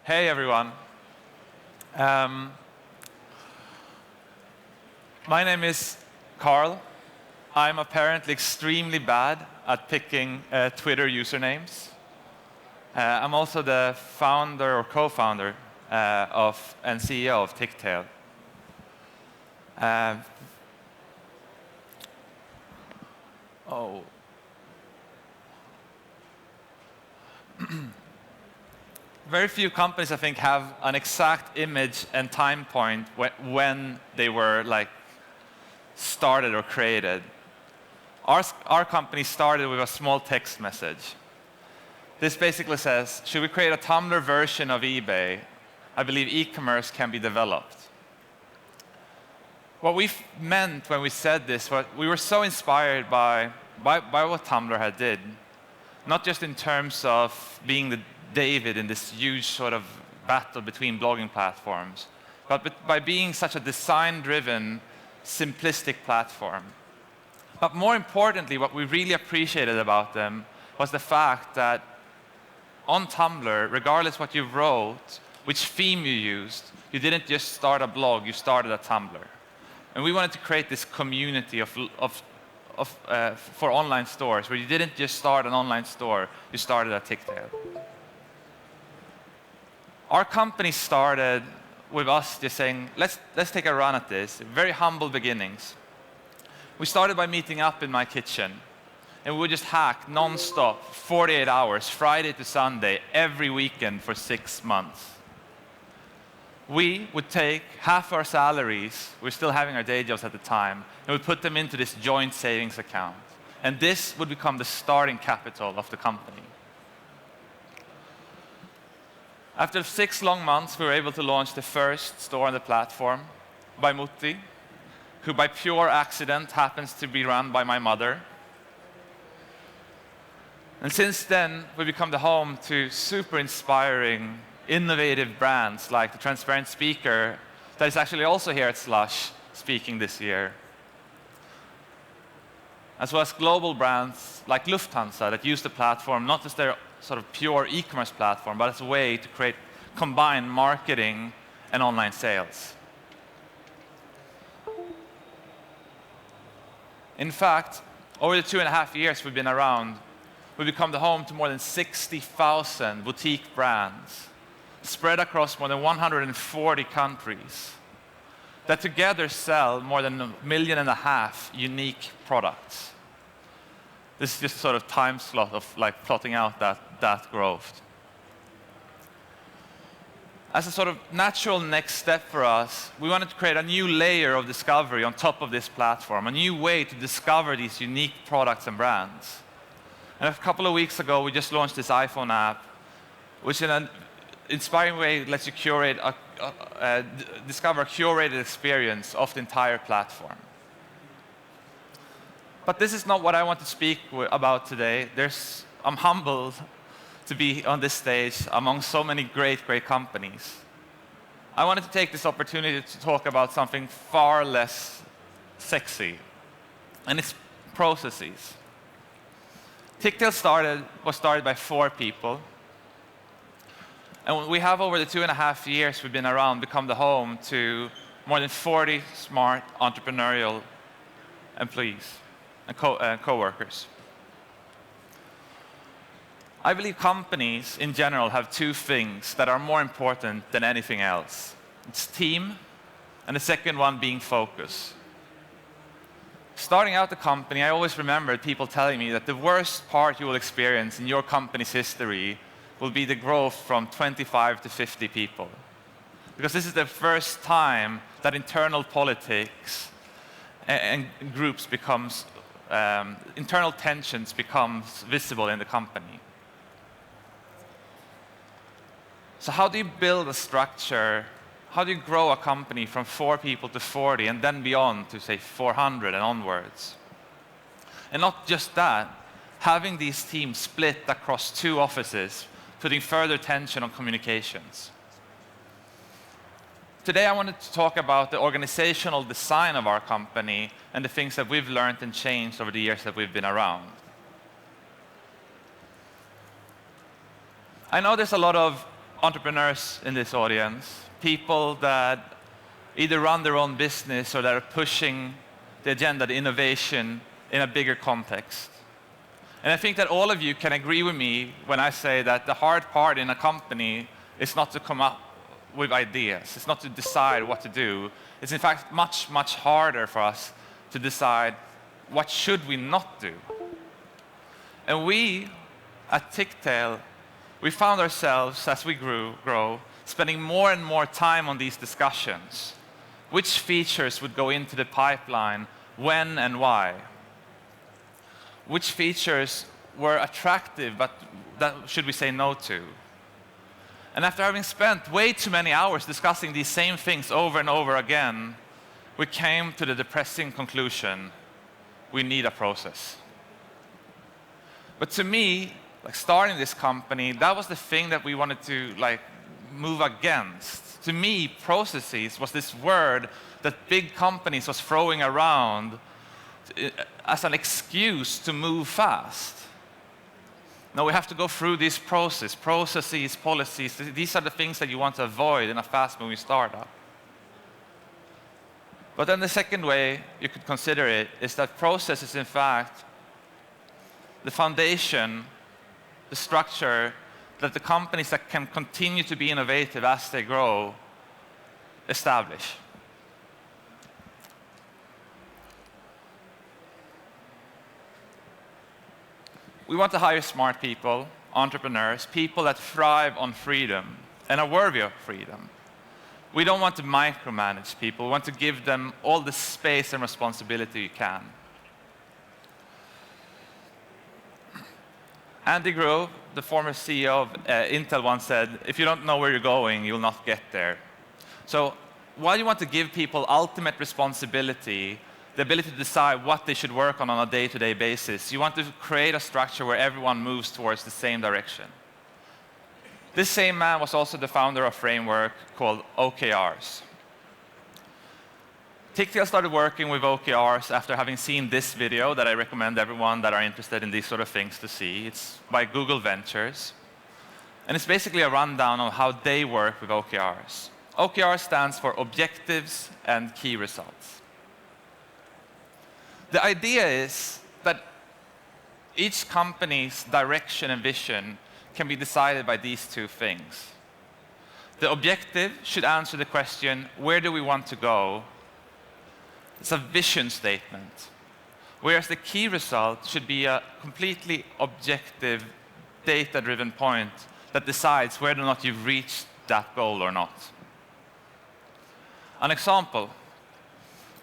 Hey everyone. My name is Carl. I'm apparently extremely bad at picking Twitter usernames. I'm also the founder or co-founder of and CEO of Tictail. Very few companies, I think, have an exact image and time point when they were started or created. Our company started with a small text message. This basically says, should we create a Tumblr version of eBay? I believe e-commerce can be developed. What we meant when we said this was we were so inspired by what Tumblr had did, not just in terms of being the David in this huge sort of battle between blogging platforms, but by being such a design-driven, simplistic platform. But more importantly, what we really appreciated about them was the fact that on Tumblr, regardless what you wrote, which theme you used, you didn't just start a blog, you started a Tumblr. And we wanted to create this community for online stores, where you didn't just start an online store, you started a Tictail. Our company started with us just saying, let's take a run at this. Very humble beginnings. We started by meeting up in my kitchen, and we would just hack non-stop, 48 hours, Friday to Sunday, every weekend for 6 months. We would take half our salaries, we're still having our day jobs at the time, and we'd put them into this joint savings account. And this would become the starting capital of the company. After 6 long months, we were able to launch the first store on the platform by Mutti, who by pure accident happens to be run by my mother. And since then, we've become the home to super inspiring, innovative brands like the Transparent Speaker, that is actually also here at Slush speaking this year. As well as global brands like Lufthansa that use the platform not as their sort of pure e-commerce platform, but as a way to create combined marketing and online sales. In fact, over the 2.5 years we've been around, we've become the home to more than 60,000 boutique brands spread across more than 140 countries that together sell more than 1.5 million unique products. This is just a sort of time slot of plotting out that growth. As a sort of natural next step for us, we wanted to create a new layer of discovery on top of this platform, a new way to discover these unique products and brands. And a couple of weeks ago, we just launched this iPhone app, which in an inspiring way lets you discover a curated experience of the entire platform. But this is not what I want to speak about today. I'm humbled to be on this stage among so many great companies. I wanted to take this opportunity to talk about something far less sexy, and it's processes. Tictail was started by 4 people. And we have, over the 2.5 years we've been around, become the home to more than 40 smart entrepreneurial employees and co-workers. I believe companies in general have 2 things that are more important than anything else. It's team, and the second one being focus. Starting out the company, I always remembered people telling me that the worst part you will experience in your company's history will be the growth from 25 to 50 people. Because this is the first time that internal politics and groups becomes, internal tensions becomes visible in the company. So how do you build a structure? How do you grow a company from 4 people to 40 and then beyond to, say, 400 and onwards? And not just that, having these teams split across 2 offices, putting further tension on communications. Today I wanted to talk about the organizational design of our company and the things that we've learned and changed over the years that we've been around. I know there's a lot of entrepreneurs in this audience, people that either run their own business or that are pushing the agenda, the innovation, in a bigger context. And I think that all of you can agree with me when I say that the hard part in a company is not to come up with ideas. It's not to decide what to do. It's in fact much, much harder for us to decide what should we not do. And we, at Tictail, we found ourselves, as we grow, spending more and more time on these discussions. Which features would go into the pipeline, when and why? Which features were attractive, but that should we say no to? And after having spent way too many hours discussing these same things over and over again, we came to the depressing conclusion: we need a process. But to me, like starting this company, that was the thing that we wanted to move against. To me, processes was this word that big companies was throwing around as an excuse to move fast. Now we have to go through this processes, policies. These are the things that you want to avoid in a fast-moving startup. But then the second way you could consider it is that process is in fact the foundation, the structure that the companies that can continue to be innovative as they grow establish. We want to hire smart people, entrepreneurs, people that thrive on freedom and are worthy of freedom. We don't want to micromanage people. We want to give them all the space and responsibility you can. Andy Grove, the former CEO of Intel, once said, "If you don't know where you're going, you'll not get there." So while you want to give people ultimate responsibility, the ability to decide what they should work on a day-to-day basis, you want to create a structure where everyone moves towards the same direction. This same man was also the founder of a framework called OKRs. Tictail started working with OKRs after having seen this video that I recommend everyone that are interested in these sort of things to see. It's by Google Ventures. And it's basically a rundown of how they work with OKRs. OKR stands for Objectives and Key Results. The idea is that each company's direction and vision can be decided by these two things. The objective should answer the question, where do we want to go? It's a vision statement. Whereas the key result should be a completely objective, data-driven point that decides whether or not you've reached that goal or not. An example.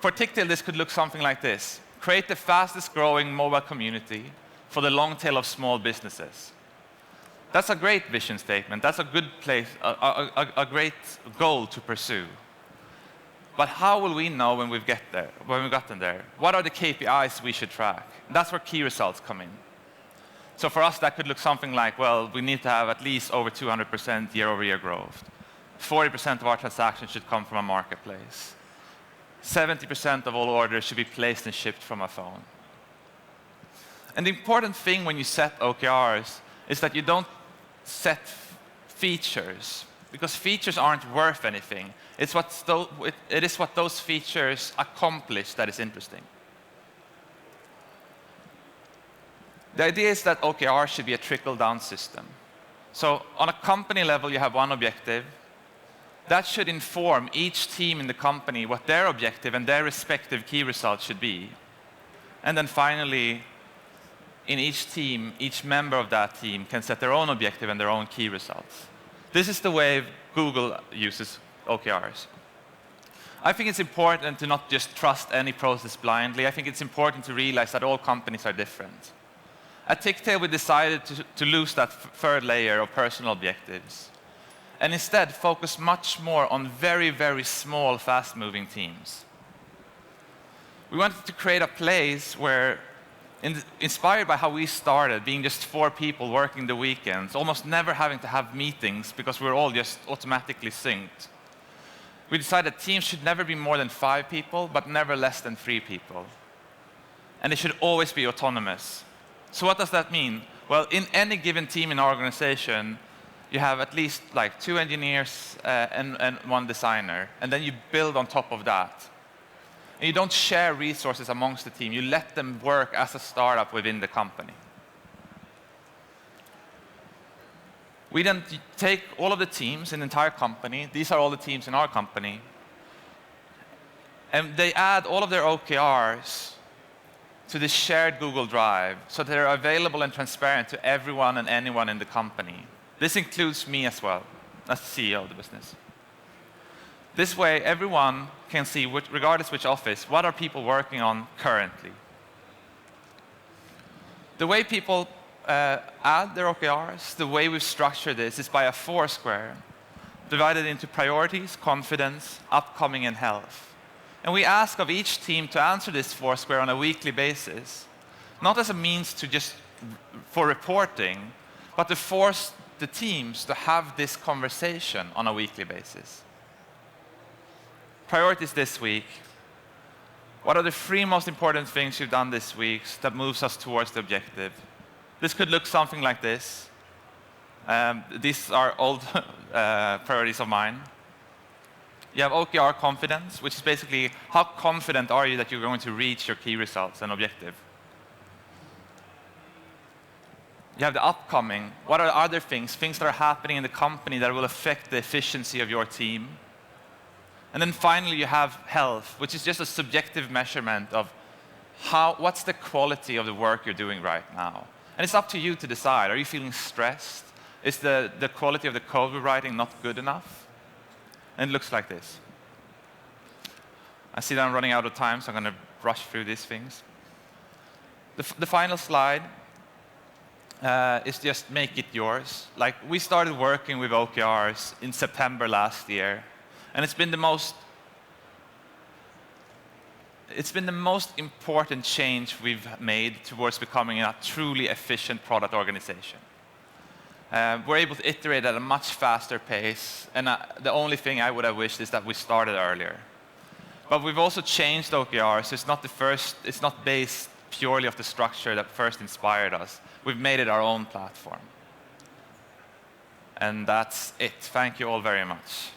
For Tictail, this could look something like this. Create the fastest growing mobile community for the long tail of small businesses. That's a great vision statement. That's a good place, a great goal to pursue. But how will we know when we've gotten there? What are the KPIs we should track? That's where key results come in. So for us, that could look something like, well, we need to have at least over 200% year-over-year growth. 40% of our transactions should come from a marketplace. 70% of all orders should be placed and shipped from a phone. And the important thing when you set OKRs is that you don't set features, because features aren't worth anything. It is what those features accomplish that is interesting. The idea is that OKR should be a trickle-down system. So on a company level, you have one objective. That should inform each team in the company what their objective and their respective key results should be. And then finally, in each team, each member of that team can set their own objective and their own key results. This is the way Google uses OKRs. I think it's important to not just trust any process blindly. I think it's important to realize that all companies are different. At Tictail, we decided to lose that third layer of personal objectives and instead focus much more on very, very small, fast-moving teams. We wanted to create a place where, inspired by how we started, being just 4 people working the weekends, almost never having to have meetings because we're all just automatically synced. We decided teams should never be more than 5 people, but never less than 3 people. And they should always be autonomous. So what does that mean? Well, in any given team in our organization, you have at least like 2 engineers and 1 designer, and then you build on top of that. And you don't share resources amongst the team. You let them work as a startup within the company. We then take all of the teams in the entire company. These are all the teams in our company. And they add all of their OKRs to this shared Google Drive so that they're available and transparent to everyone and anyone in the company. This includes me as well, as the CEO of the business. This way, everyone can see, regardless which office, what are people working on currently. The way people add their OKRs, the way we've structured this is by a 4-square, divided into priorities, confidence, upcoming, and health. And we ask of each team to answer this 4-square on a weekly basis, not as a means to just for reporting, but to force the teams to have this conversation on a weekly basis. Priorities this week. What are the 3 most important things you've done this week that moves us towards the objective? This could look something like this. These are old priorities of mine. You have OKR confidence, which is basically how confident are you that you're going to reach your key results and objective. You have the upcoming. What are other things that are happening in the company that will affect the efficiency of your team? And then finally, you have health, which is just a subjective measurement of what's the quality of the work you're doing right now. And it's up to you to decide. Are you feeling stressed? Is the quality of the code we're writing not good enough? And it looks like this. I see that I'm running out of time, so I'm going to rush through these things. The final slide is just make it yours. Like, we started working with OKRs in September last year, and it's been the most important change we've made towards becoming a truly efficient product organization. We're able to iterate at a much faster pace, and the only thing I would have wished is that we started earlier. But we've also changed OKRs. It's not based purely off the structure that first inspired us. We've made it our own platform. And that's it. Thank you all very much.